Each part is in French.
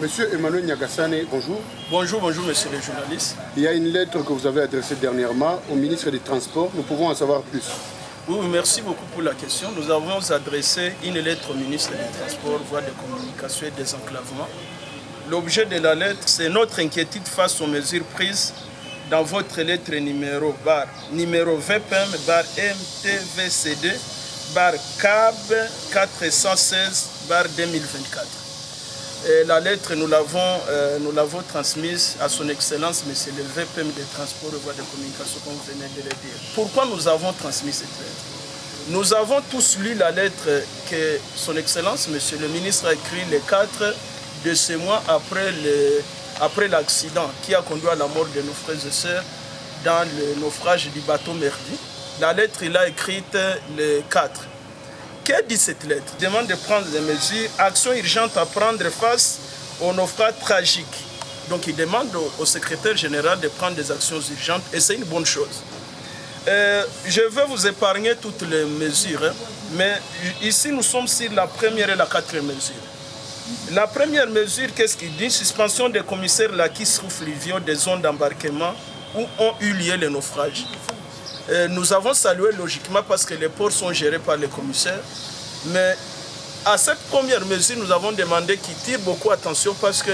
Monsieur Emmanuel Nyagassane, bonjour. Bonjour, monsieur le journaliste. Il y a une lettre que vous avez adressée dernièrement au ministre des Transports. Nous pouvons en savoir plus. Oui, merci beaucoup pour la question. Nous avons adressé une lettre au ministre des Transports, voies de communication et des enclavements. L'objet de la lettre, c'est notre inquiétude face aux mesures prises dans votre lettre numéro VPM MTVCD CAB 416 2024. Et la lettre, nous l'avons transmise à son Excellence, Monsieur le VPM des Transports et Voies de Communication, comme vous venez de le dire. Pourquoi nous avons transmis cette lettre? Nous avons tous lu la lettre que son Excellence, Monsieur le ministre, a écrite le 4 de ce mois après l'accident qui a conduit à la mort de nos frères et sœurs dans le naufrage du bateau Merdi. La lettre, il a écrite le 4. Que dit cette lettre? Il demande de prendre des mesures, actions urgentes à prendre face au naufrage tragique. Donc il demande au secrétaire général de prendre des actions urgentes et c'est une bonne chose. Je vais vous épargner toutes les mesures, mais ici nous sommes sur la première et la quatrième mesure. La première mesure, qu'est-ce qu'il dit? Suspension des commissaires laquis fluviaux des zones d'embarquement où ont eu lieu les naufrages. Nous avons salué logiquement parce que les ports sont gérés par les commissaires. Mais à cette première mesure, nous avons demandé qu'ils tirent beaucoup attention parce que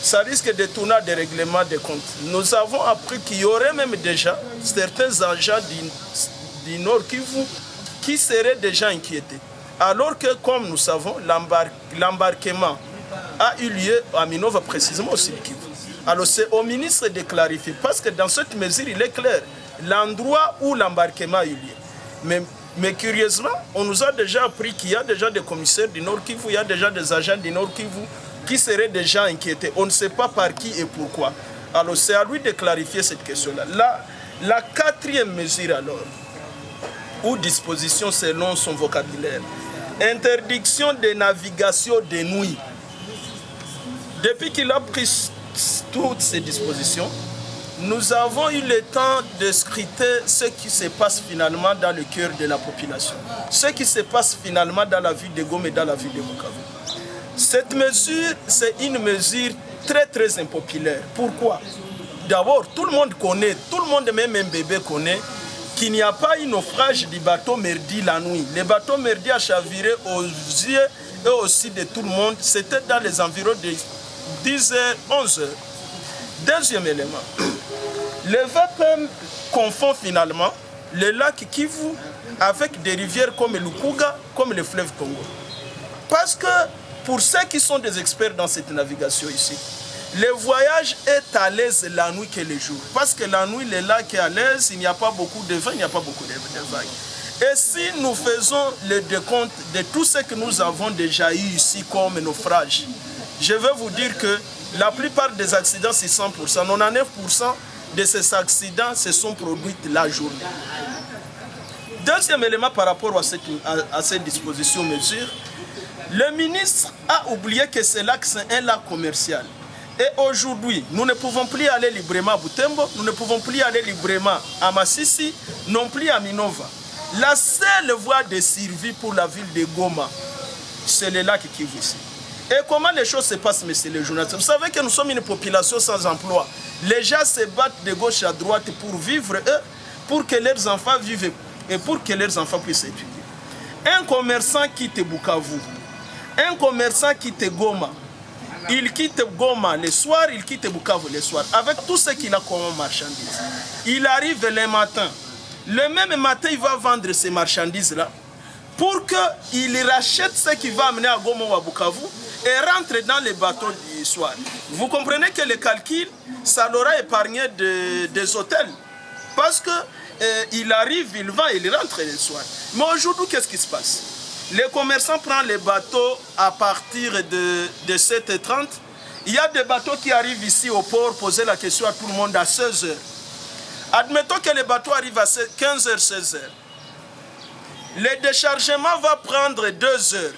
ça risque de tourner à des règlements de comptes. Nous avons appris qu'il y aurait même déjà certains agents du Nord Kivu qui seraient déjà inquiétés. Alors que, comme nous savons, l'embarquement a eu lieu à Minova, précisément au Sud Kivu. Alors c'est au ministre de clarifier parce que dans cette mesure, il est clair l'endroit où l'embarquement a eu lieu. Mais curieusement, on nous a déjà appris qu'il y a déjà des commissaires du Nord Kivu, il y a déjà des agents du Nord Kivu qui seraient déjà inquiétés. On ne sait pas par qui et pourquoi. Alors c'est à lui de clarifier cette question-là. La quatrième mesure alors, ou disposition selon son vocabulaire, interdiction de navigation de nuit. Depuis qu'il a pris toutes ces dispositions, nous avons eu le temps de scruter ce qui se passe finalement dans le cœur de la population. Ce qui se passe finalement dans la ville de Goma et dans la ville de Bukavu. Cette mesure, c'est une mesure très très impopulaire. Pourquoi? D'abord, tout le monde connaît, tout le monde, même un bébé connaît, qu'il n'y a pas eu naufrage du bateau Merdi la nuit. Le bateau Merdi a chaviré aux yeux et aussi de tout le monde. C'était dans les environs de 10h, 11h. Deuxième élément. Le VPM confond finalement le lac Kivu avec des rivières comme le Lukuga, comme le fleuve Congo. Parce que pour ceux qui sont des experts dans cette navigation ici, le voyage est à l'aise la nuit que le jour. Parce que la nuit, le lac est à l'aise, il n'y a pas beaucoup de vent, il n'y a pas beaucoup de vagues. Et si nous faisons le décompte de tout ce que nous avons déjà eu ici comme naufrage, je vais vous dire que la plupart des accidents, c'est 100%. 99% de ces accidents se sont produits la journée. Deuxième élément par rapport à cette disposition mesure, le ministre a oublié que ce lac, c'est un lac commercial. Et aujourd'hui, nous ne pouvons plus aller librement à Butembo, nous ne pouvons plus aller librement à Masisi, non plus à Minova. La seule voie de survie pour la ville de Goma, c'est le lac Kivu ici. Et comment les choses se passent, monsieur le journaliste? Vous savez que nous sommes une population sans emploi. Les gens se battent de gauche à droite pour vivre, pour que leurs enfants vivent et pour que leurs enfants puissent étudier. Un commerçant quitte Bukavu, un commerçant quitte Goma. Il quitte Goma le soir, il quitte Bukavu le soir, avec tout ce qu'il a comme marchandises. Il arrive le matin. Le même matin, il va vendre ces marchandises-là pour qu'il rachète ce qu'il va amener à Goma ou à Bukavu et rentre dans les bateaux du soir. Vous comprenez que le calcul, ça l'aura épargné des hôtels. Parce qu'il arrive, il va, il rentre le soir. Mais aujourd'hui, qu'est-ce qui se passe? Les commerçants prennent les bateaux à partir de 7h30. Il y a des bateaux qui arrivent ici au port, poser la question à tout le monde à 16h. Admettons que les bateaux arrivent à 15h, 16h. Le déchargement va prendre 2 heures.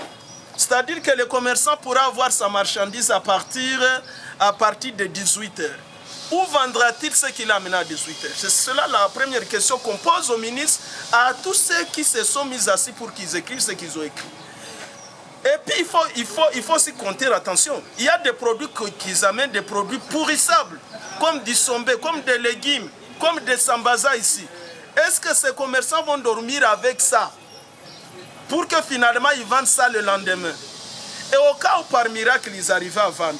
C'est-à-dire que le commerçant pourra avoir sa marchandise à partir de 18h. Où vendra-t-il ce qu'il a amené à 18h? C'est cela la première question qu'on pose au ministre, à tous ceux qui se sont mis assis pour qu'ils écrivent ce qu'ils ont écrit. Et puis il faut aussi compter, attention, il y a des produits qu'ils amènent, des produits pourrissables, comme du sombé, comme des légumes, comme des sambaza ici. Est-ce que ces commerçants vont dormir avec ça pour que finalement ils vendent ça le lendemain? Et au cas où par miracle ils arrivent à vendre,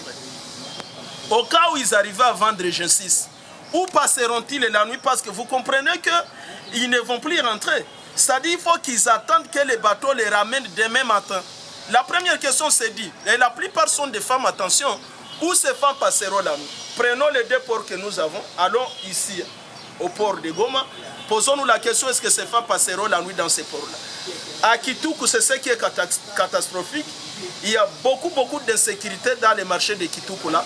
au cas où ils arrivent à vendre, j'insiste, où passeront-ils la nuit? Parce que vous comprenez qu'ils ne vont plus rentrer. C'est-à-dire qu'il faut qu'ils attendent que les bateaux les ramènent demain matin. La première question c'est dit, et la plupart sont des femmes, attention, où ces femmes passeront la nuit? Prenons les deux ports que nous avons, allons ici au port de Goma, posons-nous la question, est-ce que ces femmes passeront la nuit dans ces ports-là? À Kitoukou, c'est ce qui est catastrophique. Il y a beaucoup d'insécurité dans les marchés de Kitoukou là.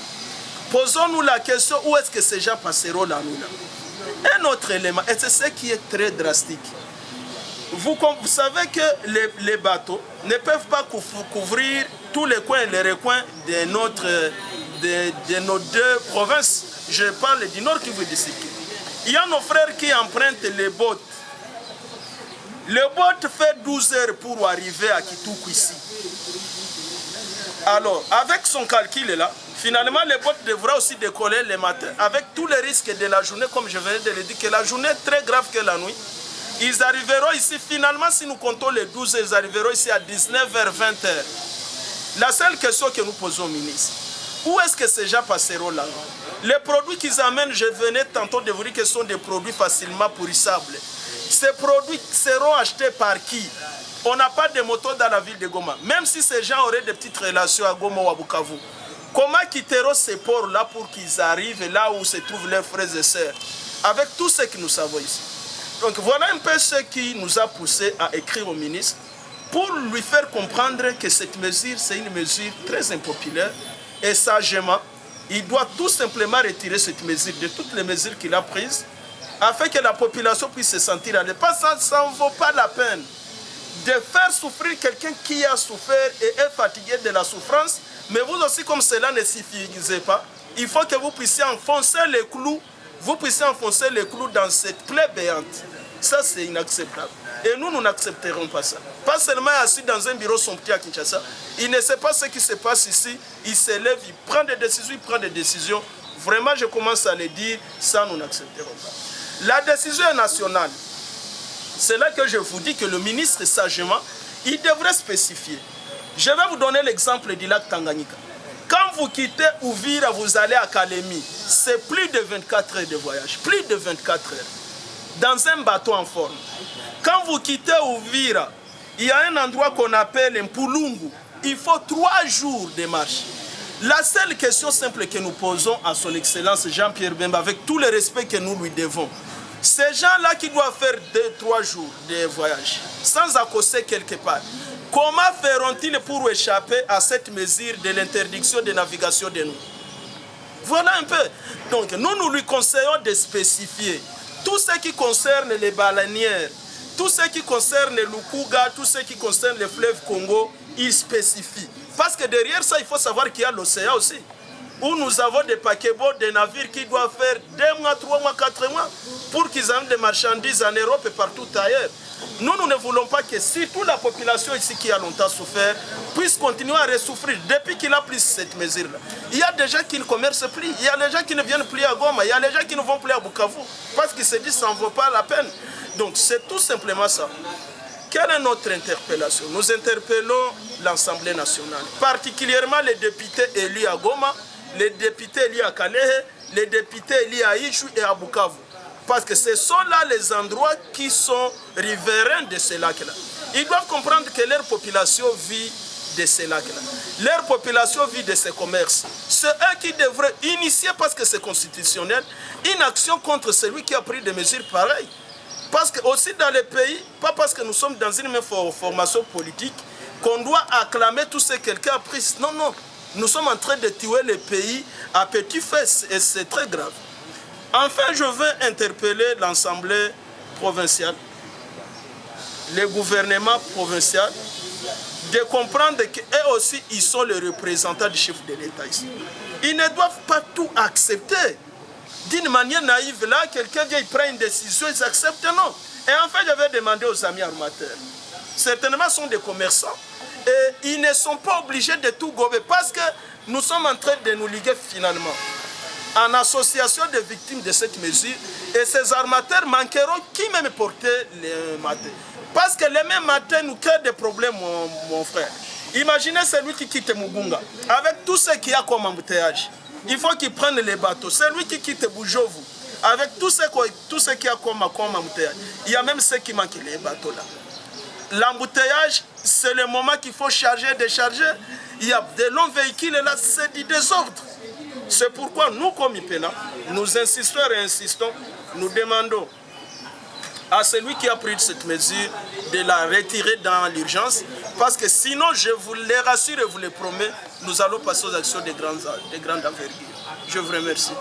Posons-nous la question, où est-ce que ces gens passeront la nuit là? Un autre élément, et c'est ce qui est très drastique. Vous savez que les bateaux ne peuvent pas couvrir tous les coins et les recoins de nos deux provinces. Je parle du nord qui vous dit ici. Il y a nos frères qui empruntent les bottes. Le boat fait 12 heures pour arriver à Kitoukou ici. Alors, avec son calcul là, finalement, le boat devra aussi décoller le matin, avec tous les risques de la journée, comme je venais de le dire, que la journée est très grave que la nuit. Ils arriveront ici, finalement, si nous comptons les 12 heures, ils arriveront ici à 19h, 20h. La seule question que nous posons au ministre, où est-ce que ces gens passeront là? Les produits qu'ils amènent, je venais tantôt de vous dire que ce sont des produits facilement pourrissables. Ces produits seront achetés par qui? On n'a pas de moto dans la ville de Goma. Même si ces gens auraient des petites relations à Goma ou à Bukavu, comment quitteront ces ports-là pour qu'ils arrivent là où se trouvent leurs frères et sœurs? Avec tout ce que nous savons ici. Donc voilà un peu ce qui nous a poussé à écrire au ministre pour lui faire comprendre que cette mesure, c'est une mesure très impopulaire et sagement, il doit tout simplement retirer cette mesure de toutes les mesures qu'il a prises afin que la population puisse se sentir à l'aise. Ça ne vaut pas la peine de faire souffrir quelqu'un qui a souffert et est fatigué de la souffrance, mais vous aussi, comme cela ne suffisait pas, il faut que vous puissiez enfoncer les clous. Vous puissiez enfoncer les clous dans cette plaie béante. Ça, c'est inacceptable. Et nous n'accepterons pas ça. Pas seulement assis dans un bureau somptueux à Kinshasa. Il ne sait pas ce qui se passe ici. Il se lève, il prend des décisions. Vraiment, je commence à le dire, ça, nous n'accepterons pas. La décision est nationale. C'est là que je vous dis que le ministre, sagement, il devrait spécifier. Je vais vous donner l'exemple du lac Tanganyika. Quand vous quittez Uvira, vous allez à Kalemi. C'est plus de 24 heures de voyage. Plus de 24 heures. Dans un bateau en forme. Quand vous quittez Uvira, il y a un endroit qu'on appelle Mpulungu. Il faut 3 jours de marche. La seule question simple que nous posons à son Excellence Jean-Pierre Bemba, avec tout le respect que nous lui devons, ces gens-là qui doivent faire 2-3 jours de voyage, sans accoster quelque part, comment feront-ils pour échapper à cette mesure de l'interdiction de navigation de nous? Voilà un peu. Donc nous lui conseillons de spécifier tout ce qui concerne les baleinières, tout ce qui concerne le Lukuga, tout ce qui concerne le fleuve Congo, il spécifie. Parce que derrière ça, il faut savoir qu'il y a l'océan aussi, où nous avons des paquebots, des navires qui doivent faire 2 mois, 3 mois, 4 mois pour qu'ils amènent des marchandises en Europe et partout ailleurs. Nous ne voulons pas que surtout la population ici qui a longtemps souffert puisse continuer à ressouffrir depuis qu'il a pris cette mesure-là. Il y a des gens qui ne commercent plus, il y a des gens qui ne viennent plus à Goma, il y a des gens qui ne vont plus à Bukavu parce qu'ils se disent que ça ne vaut pas la peine. Donc c'est tout simplement ça. Quelle est notre interpellation? Nous interpellons l'Assemblée nationale, particulièrement les députés élus à Goma, les députés élus à Kalehe, les députés élus à Ichu et à Bukavu. Parce que ce sont là les endroits qui sont riverains de ces lacs-là. Ils doivent comprendre que leur population vit de ces lacs-là. Leur population vit de ces commerces. C'est eux qui devraient initier, parce que c'est constitutionnel, une action contre celui qui a pris des mesures pareilles. Parce que aussi dans les pays, pas parce que nous sommes dans une même formation politique, qu'on doit acclamer tout ce que quelqu'un a pris. Non, non. Nous sommes en train de tuer le pays à petit feu et c'est très grave. Enfin, je veux interpeller l'Assemblée provinciale, le gouvernement provincial, de comprendre qu'eux aussi, ils sont les représentants du chef de l'État ici. Ils ne doivent pas tout accepter. D'une manière naïve, là, quelqu'un vient, il prend une décision, ils acceptent, non. Et enfin, j'avais demandé aux amis armateurs, certainement sont des commerçants, Et ils ne sont pas obligés de tout gober parce que nous sommes en train de nous liguer finalement en association des victimes de cette mesure. Et ces armateurs manqueront qui même porter les matins. Parce que les mêmes matins nous créent des problèmes, mon frère. Imaginez celui qui quitte Mugunga, avec tout ce qu'il y a comme embouteillage. Il faut qu'il prenne les bateaux. Celui qui quitte Bujovu, avec tout ce qu'il y a comme embouteillage. Il y a même ceux qui manquent les bateaux là. L'embouteillage, c'est le moment qu'il faut charger, décharger. Il y a de longs véhicules là, c'est du désordre. C'est pourquoi nous, comme IPENA, nous insistons et insistons, nous demandons à celui qui a pris cette mesure de la retirer dans l'urgence, parce que sinon, je vous les rassure et vous les promets, nous allons passer aux actions de grande envergure. Je vous remercie.